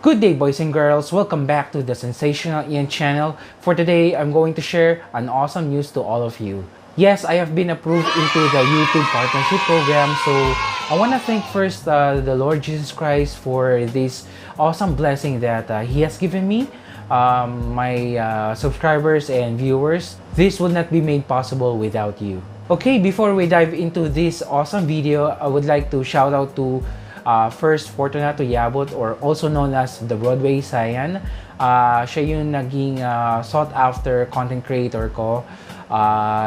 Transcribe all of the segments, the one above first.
Good day, boys and girls. Welcome back to the Sensational Ian channel. For today, I'm going to share an awesome news to all of you. Yes, I have been approved into the YouTube partnership program. So I want to thank first the Lord Jesus Christ for this awesome blessing that He has given me, my subscribers and viewers. This would not be made possible without you. Okay, before we dive into this awesome video, I would like to shout out to first Fortunato Yabot, or also known as the Broadway Saiyan. Siya yung naging sought after content creator ko,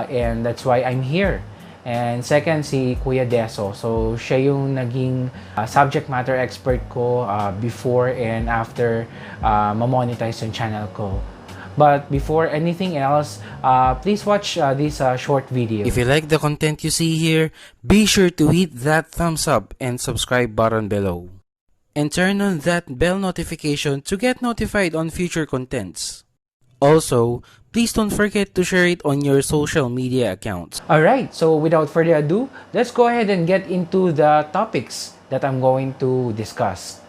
and that's why I'm here. And second, si Kuya Deso. So siya yung naging subject matter expert ko before and after ma-monetize yung channel ko. But before anything else, please watch this short video. If you like the content you see here, be sure to hit that thumbs up and subscribe button below. And turn on that bell notification to get notified on future contents. Also, please don't forget to share it on your social media accounts. Alright, so without further ado, let's go ahead and get into the topics that I'm going to discuss.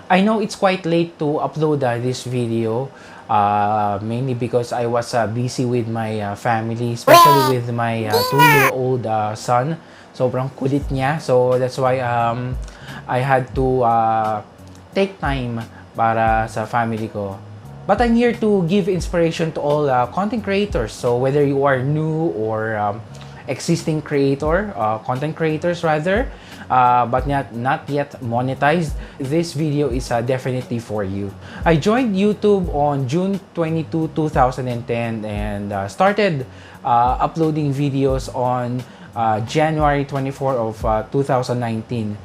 I know it's quite late to upload this video, mainly because I was busy with my family, especially with my 2-year-old son. Sobrang kulit niya, so that's why I had to take time para sa family ko. But I'm here to give inspiration to all content creators. So whether you are new or existing creator, content creators rather, but not yet monetized, this video is definitely for you. I joined YouTube on June 22, 2010 and started uploading videos on January 24 of 2019.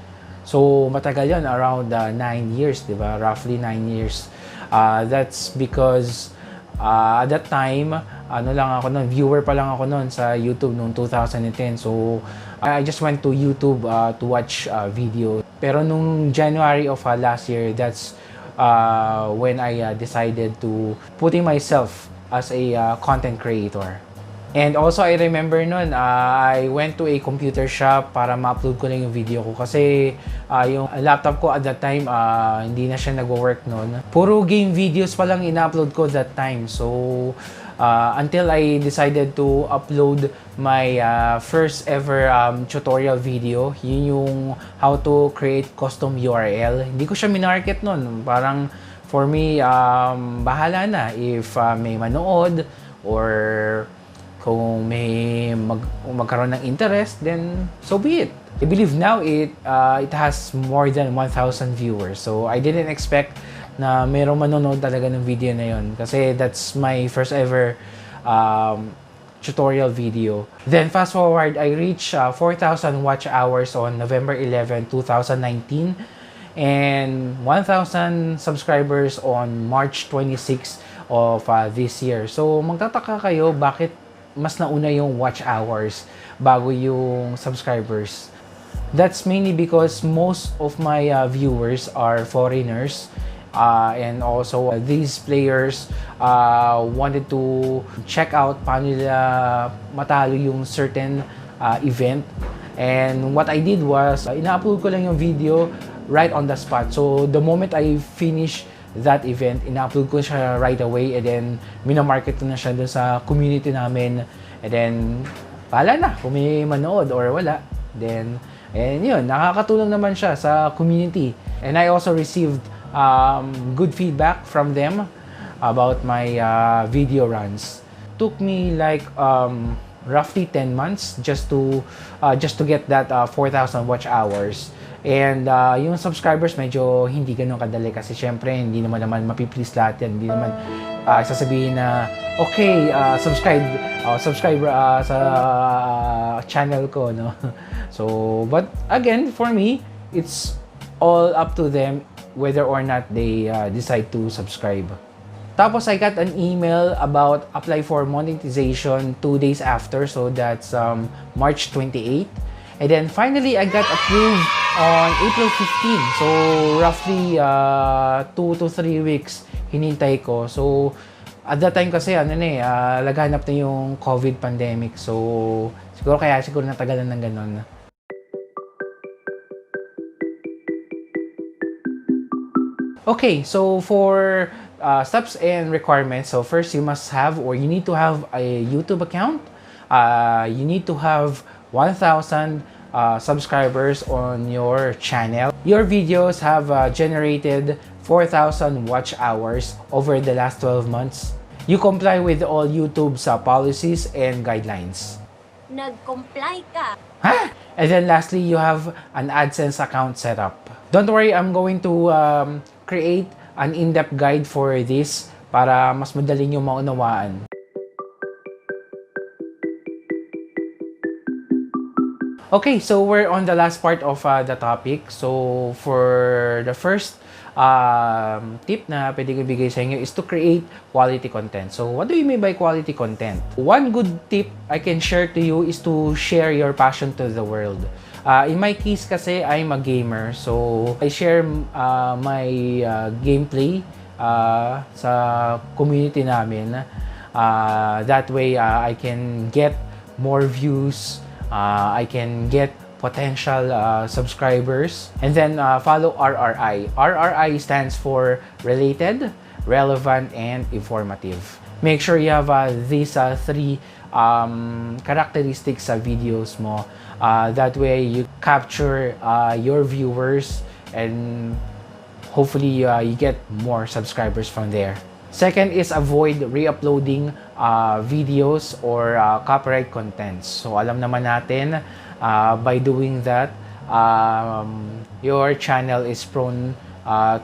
So matagal yun, around 9 years, di ba? Roughly 9 years. That's because at that time, viewer pa lang ako noon sa YouTube noong 2010. So I just went to YouTube to watch video. Pero nung January of last year, that's when I decided to putting myself as a content creator. And also, I remember noon, I went to a computer shop para ma-upload ko lang yung video ko. Kasi yung laptop ko at that time, hindi na siya nag-work noon. Puro game videos pa lang ina-upload ko that time. So, until I decided to upload my first ever tutorial video, yun yung how to create custom URL. Hindi ko siya minarket noon. Parang, for me, bahala na if may manood or kung may magkaroon ng interest, then so be it. I believe now it has more than 1,000 viewers. So I didn't expect na mayroong manonood talaga ng video na yun. Kasi that's my first ever tutorial video. Then fast forward, I reached 4,000 watch hours on November 11, 2019. And 1,000 subscribers on March 26 of this year. So magtataka kayo bakit mas nauna yung watch hours bago yung subscribers. That's mainly because most of my viewers are foreigners, and also these players wanted to check out paano nila matalo yung certain event. And what I did was ina-upload ko lang yung video right on the spot. So the moment I finish that event, ina-upload ko siya right away, and then minamarket ko na siya dun sa community namin, and then bahala na kung may manood or wala. Then and yun, nakakatulong naman siya sa community, and I also received good feedback from them about my video runs. Took me like roughly 10 months just to get that 4,000 watch hours. And yung subscribers medyo hindi ganoon kadali kasi syempre hindi naman mapiplease lahat yan. Hindi naman sasabihin na okay, subscribe sa channel ko, no. So but again, for me, it's all up to them whether or not they decide to subscribe. Tapos I got an email about apply for monetization 2 days after, so that's March 28. And then finally, I got approved on April 15. So roughly 2 to 3 weeks hinintay ko. So at that time kasi laganap na yung COVID pandemic. So siguro natagalan ng ganun. Okay, so for steps and requirements, so first you must have or you need to have a YouTube account. You need to have 1,000 subscribers on your channel. Your videos have generated 4,000 watch hours over the last 12 months. You comply with all YouTube's policies and guidelines. Nag-comply ka. Huh? And then lastly, you have an AdSense account set up. Don't worry, I'm going to create an in-depth guide for this para mas madali nyo maunawaan. Okay, so we're on the last part of the topic. So for the first tip na pwede ko bigay sa inyo is to create quality content. So what do you mean by quality content? One good tip I can share to you is to share your passion to the world. In my case kasi, I'm a gamer. So I share my gameplay sa community namin. That way, I can get more views. I can get potential subscribers. And then follow RRI. RRI stands for related, relevant, and informative. Make sure you have these three characteristics sa videos mo. That way, you capture your viewers and hopefully you get more subscribers from there. Second is avoid re-uploading videos or copyright contents. So alam naman natin, by doing that, your channel is prone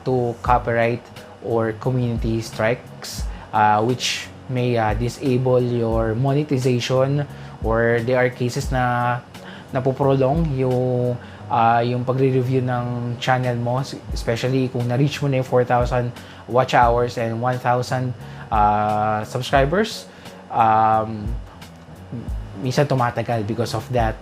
to copyright or community strikes, which may disable your monetization, or there are cases na napoprolong yung pagre-review ng channel mo, especially kung na-reach mo na yung 4,000 watch hours and 1,000 subscribers. Minsan tumatagal because of that.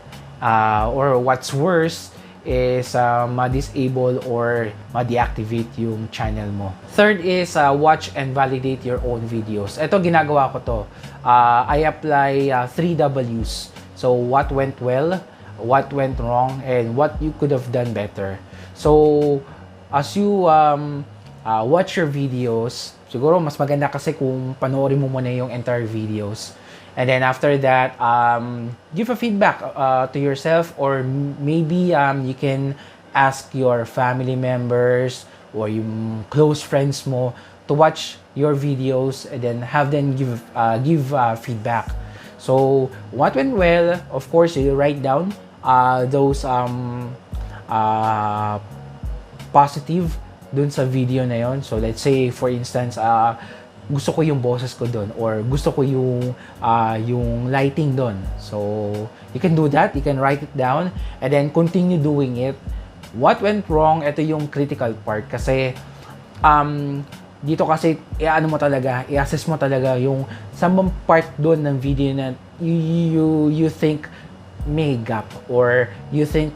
Or what's worse is ma-disable or ma-deactivate yung channel mo. Third is watch and validate your own videos. Ito, ginagawa ko to. I apply 3 W's. So, what went well, what went wrong, and what you could have done better. So, as you watch your videos, siguro mas maganda kasi kung panoorin mo muna yung entire videos. And then after that, give a feedback to yourself, or maybe you can ask your family members or yung close friends mo to watch your videos and then have them give feedback. So, what went well, of course, you write down those positive dun sa video na yon. So, let's say, for instance, gusto ko yung boses ko dun, or gusto ko yung lighting dun. So, you can do that. You can write it down and then continue doing it. What went wrong, ito yung critical part. Kasi, dito kasi, i-assess mo talaga yung samang part doon ng video na you think may gap, or you think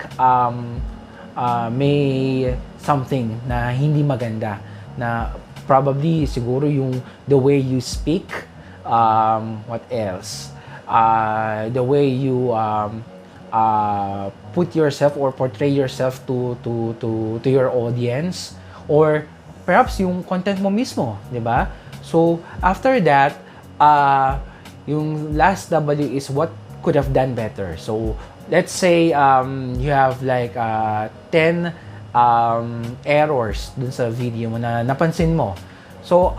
may something na hindi maganda, na probably siguro yung the way you speak, what else, the way you put yourself or portray yourself to your audience, or perhaps yung content mo mismo, di ba? So, after that, yung last W is what could have done better. So, let's say you have like 10 errors dun sa video mo na napansin mo. So,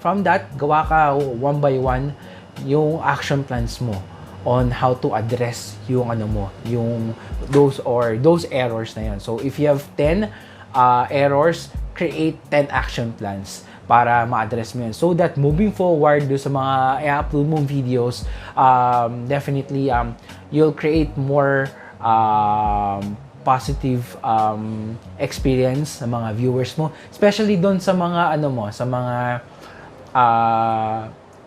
from that, gawa ka one by one yung action plans mo on how to address yung yung those errors na yun. So, if you have 10 errors, create 10 action plans para ma-address mo yun. So that moving forward do sa mga i-upload mong videos, definitely you'll create more positive experience sa mga viewers mo, especially doon sa mga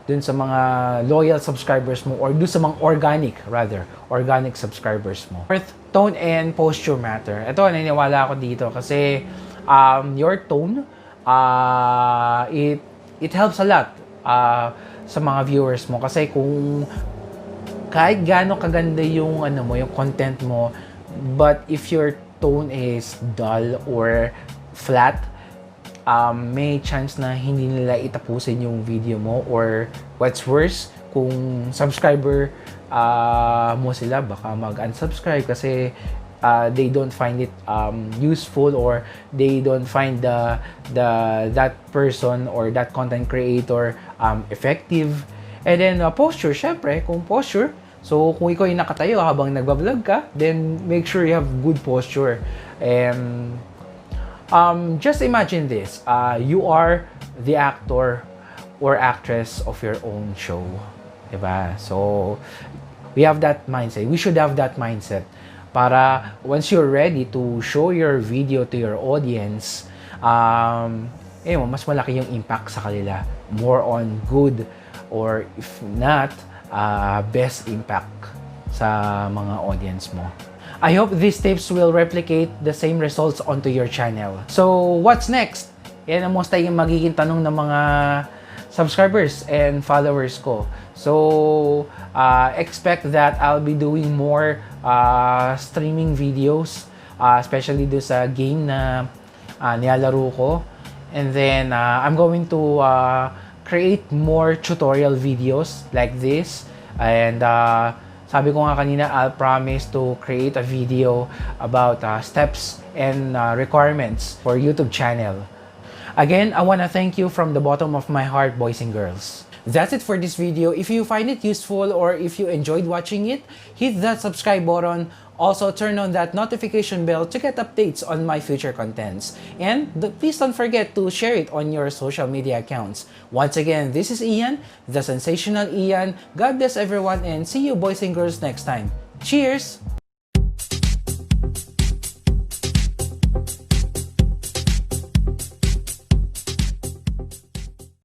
dun sa mga loyal subscribers mo, or dun sa mga organic subscribers mo. Fourth, tone and posture matter. Ito, naniniwala ako dito kasi your tone, it helps a lot sa mga viewers mo, kasi kung kahit gaano kaganda yung yung content mo, but if your tone is dull or flat, may chance na hindi nila itapusin yung video mo, or what's worse, kung subscriber mo sila, baka mag-unsubscribe kasi they don't find it useful, or they don't find that person or that content creator effective. And then posture, syempre, kung posture, so kung ikaw yung nakatayo habang nagbablog ka, then make sure you have good posture. And just imagine this, you are the actor or actress of your own show, diba? So we have that mindset, we should have that mindset, para once you're ready to show your video to your audience, mas malaki yung impact sa kanila, more on good, or if not, best impact sa mga audience mo. I hope these tips will replicate the same results onto your channel. So, what's next? Yan ang most yung magiging tanong ng mga subscribers and followers ko. So, expect that I'll be doing more streaming videos, especially do sa game na nilalaro ko. And then, I'm going to create more tutorial videos like this. And sabi ko nga kanina, I'll promise to create a video about steps and requirements for YouTube channel. Again, I want to thank you from the bottom of my heart, boys and girls. That's it for this video. If you find it useful or if you enjoyed watching it, hit that subscribe button. Also, turn on that notification bell to get updates on my future contents. And please don't forget to share it on your social media accounts. Once again, this is Ian, the Sensational Ian. God bless everyone, and see you boys and girls next time. Cheers!